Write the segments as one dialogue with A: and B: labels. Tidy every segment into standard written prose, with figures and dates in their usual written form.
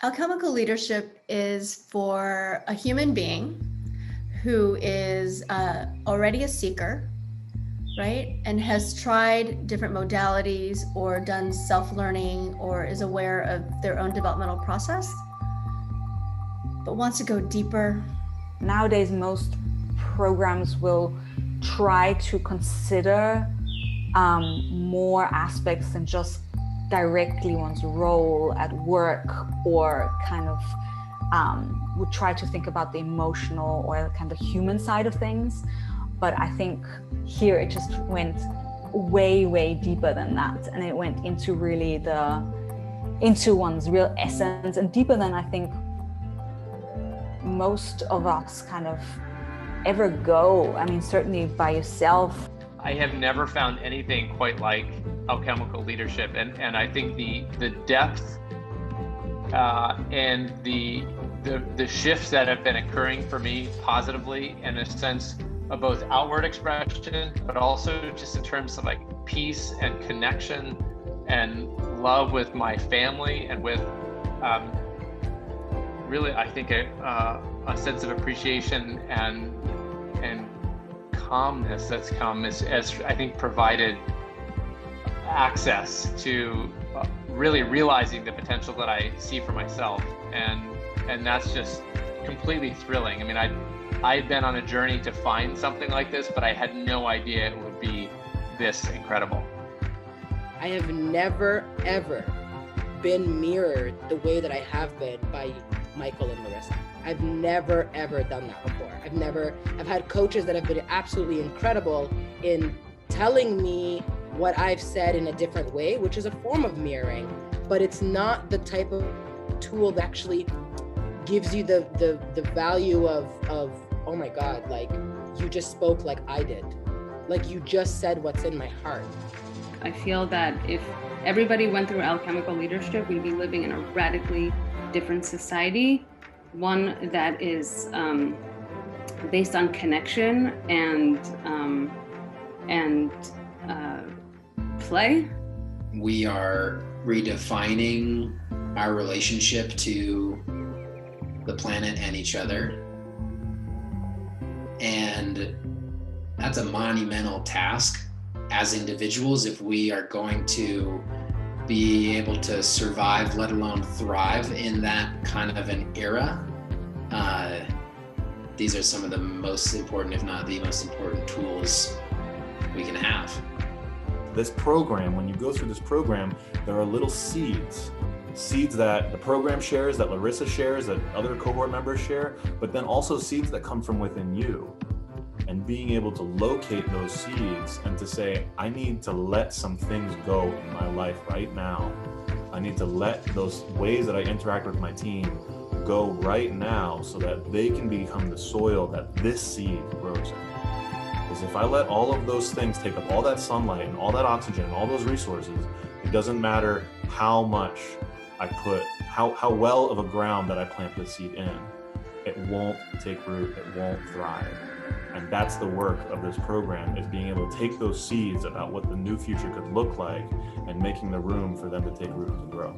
A: Alchemical leadership is for a human being who is already a seeker, right? And has tried different modalities or done self-learning or is aware of their own developmental process, but wants to go deeper.
B: Nowadays, most programs will try to consider more aspects than just directly one's role at work, or kind of would try to think about the emotional or kind of human side of things. But I think here it just went way deeper than that, and it went into really into one's real essence, and deeper than I think most of us kind of ever go. I mean, certainly by yourself.
C: I have never found anything quite like alchemical leadership, and I think the depth and the shifts that have been occurring for me positively, in a sense of both outward expression, but also just in terms of like peace and connection and love with my family, and with really, I think a sense of appreciation and calmness that's come as I think provided access to really realizing the potential that I see for myself, and that's just completely thrilling. I mean, I've been on a journey to find something like this, but I had no idea it would be this incredible.
D: I have never ever been mirrored the way that I have been by Michael and Larissa. I've never ever done that before. I've had coaches that have been absolutely incredible in telling me what I've said in a different way, which is a form of mirroring, but it's not the type of tool that actually gives you the value of oh my God, like you just spoke like I did. Like you just said what's in my heart.
E: I feel that if everybody went through alchemical leadership, we'd be living in a radically different society, one that is based on connection and play.
F: We are redefining our relationship to the planet and each other. And that's a monumental task as individuals if we are going to be able to survive, let alone thrive in that kind of an era. These are some of the most important, if not the most important tools we can have.
G: This program, when you go through this program, there are little seeds that the program shares, that Larissa shares, that other cohort members share, but then also seeds that come from within you. And being able to locate those seeds and to say, I need to let some things go in my life right now. I need to let those ways that I interact with my team go right now so that they can become the soil that this seed grows in. Because if I let all of those things take up all that sunlight and all that oxygen and all those resources, it doesn't matter how much I put, how well of a ground that I plant the seed in, it won't take root, it won't thrive. And that's the work of this program, is being able to take those seeds about what the new future could look like and making the room for them to take root and grow.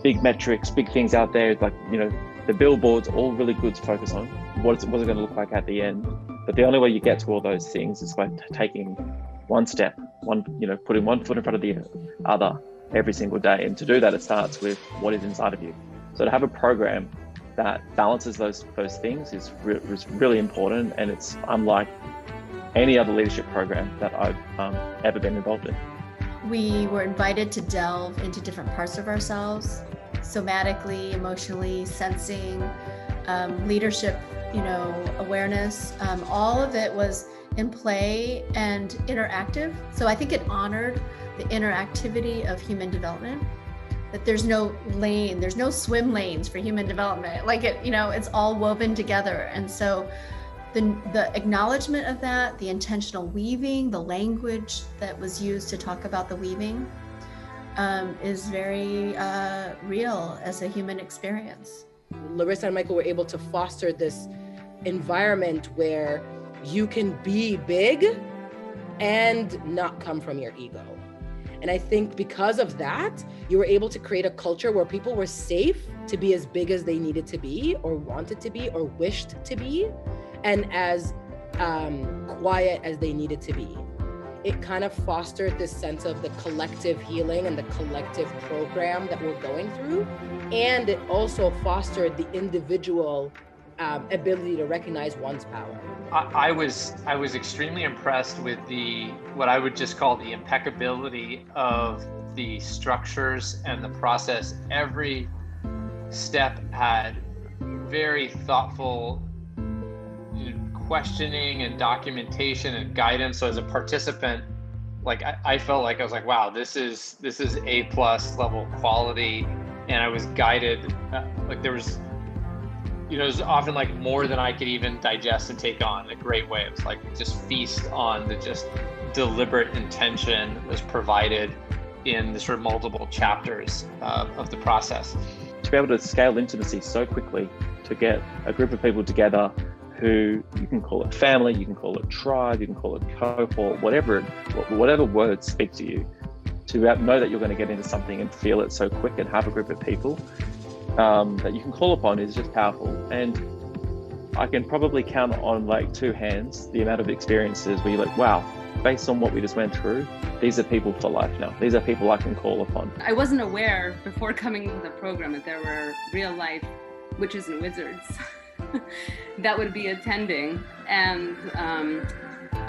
H: Big metrics, big things out there, like, you know, the billboards, all really good to focus on. What's it going to look like at the end? But the only way you get to all those things is by taking one step, putting one foot in front of the other every single day. And to do that, it starts with what is inside of you. So to have a program that balances those things is really important, and it's unlike any other leadership program that I've ever been involved in.
A: We were invited to delve into different parts of ourselves, somatically, emotionally, sensing, leadership, awareness. All of it was in play and interactive. So I think it honored the interactivity of human development, that there's no lane, there's no swim lanes for human development. Like it's all woven together. And so the acknowledgement of that, the intentional weaving, the language that was used to talk about the weaving is very real as a human experience.
D: Larissa and Michael were able to foster this environment where you can be big and not come from your ego. And I think because of that, you were able to create a culture where people were safe to be as big as they needed to be, or wanted to be, or wished to be, and as quiet as they needed to be. It kind of fostered this sense of the collective healing and the collective program that we're going through. And it also fostered the individual ability to recognize one's power.
C: I was extremely impressed with what I would just call the impeccability of the structures and the process. Every step had very thoughtful questioning and documentation and guidance. So as a participant, like I felt like I was like, wow, this is A+ level quality, and I was guided. Like there was, it was often like more than I could even digest and take on in a great way. It was like just feast on the just deliberate intention that was provided in the sort of multiple chapters of the process.
H: To be able to scale intimacy so quickly, to get a group of people together who, you can call it family, you can call it tribe, you can call it cohort, whatever words speak to you, to know that you're going to get into something and feel it so quick and have a group of people that you can call upon is just powerful. And I can probably count on like two hands the amount of experiences where you're like, wow, based on what we just went through, these are people for life now. These are people I can call upon.
E: I wasn't aware before coming to the program that there were real life witches and wizards that would be attending. And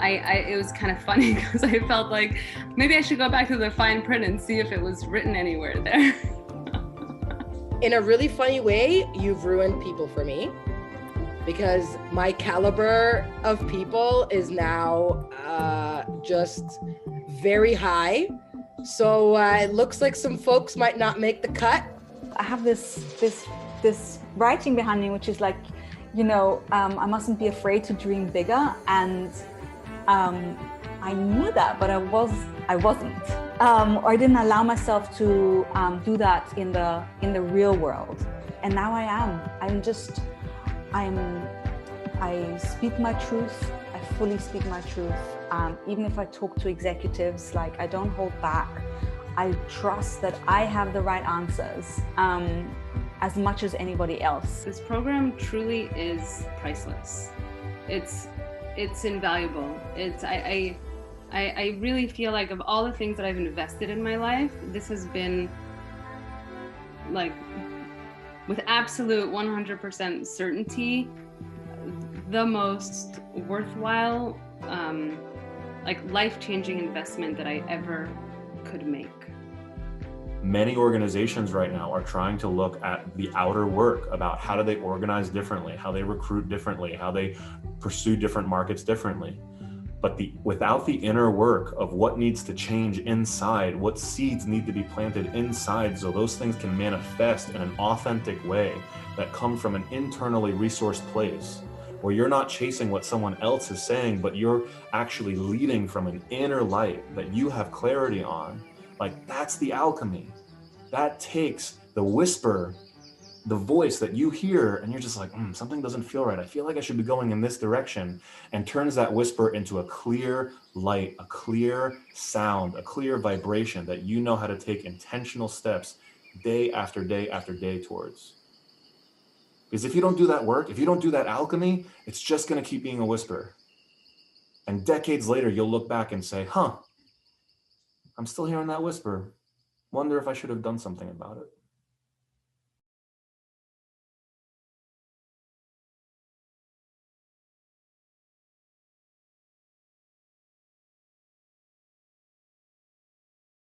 E: it was kind of funny because I felt like maybe I should go back to the fine print and see if it was written anywhere there.
D: In a really funny way, you've ruined people for me, because my caliber of people is now just very high. So it looks like some folks might not make the cut.
B: I have this writing behind me, which is like, I mustn't be afraid to dream bigger. And I knew that, but I wasn't. Or I didn't allow myself to do that in the real world. And now I am. I speak my truth. I fully speak my truth. Even if I talk to executives, like, I don't hold back. I trust that I have the right answers as much as anybody else.
E: This program truly is priceless. It's invaluable. I really feel like of all the things that I've invested in my life, this has been like, with absolute 100% certainty, the most worthwhile, like life-changing investment that I ever could make.
G: Many organizations right now are trying to look at the outer work about how do they organize differently, how they recruit differently, how they pursue different markets differently. But without the inner work of what needs to change inside, what seeds need to be planted inside so those things can manifest in an authentic way that come from an internally resourced place, where you're not chasing what someone else is saying, but you're actually leading from an inner light that you have clarity on. Like, that's the alchemy. That takes the whisper, the voice that you hear, and you're just like, something doesn't feel right. I feel like I should be going in this direction, and turns that whisper into a clear light, a clear sound, a clear vibration that you know how to take intentional steps day after day after day towards. Because if you don't do that work, if you don't do that alchemy, it's just going to keep being a whisper. And decades later, you'll look back and say, I'm still hearing that whisper. Wonder if I should have done something about it.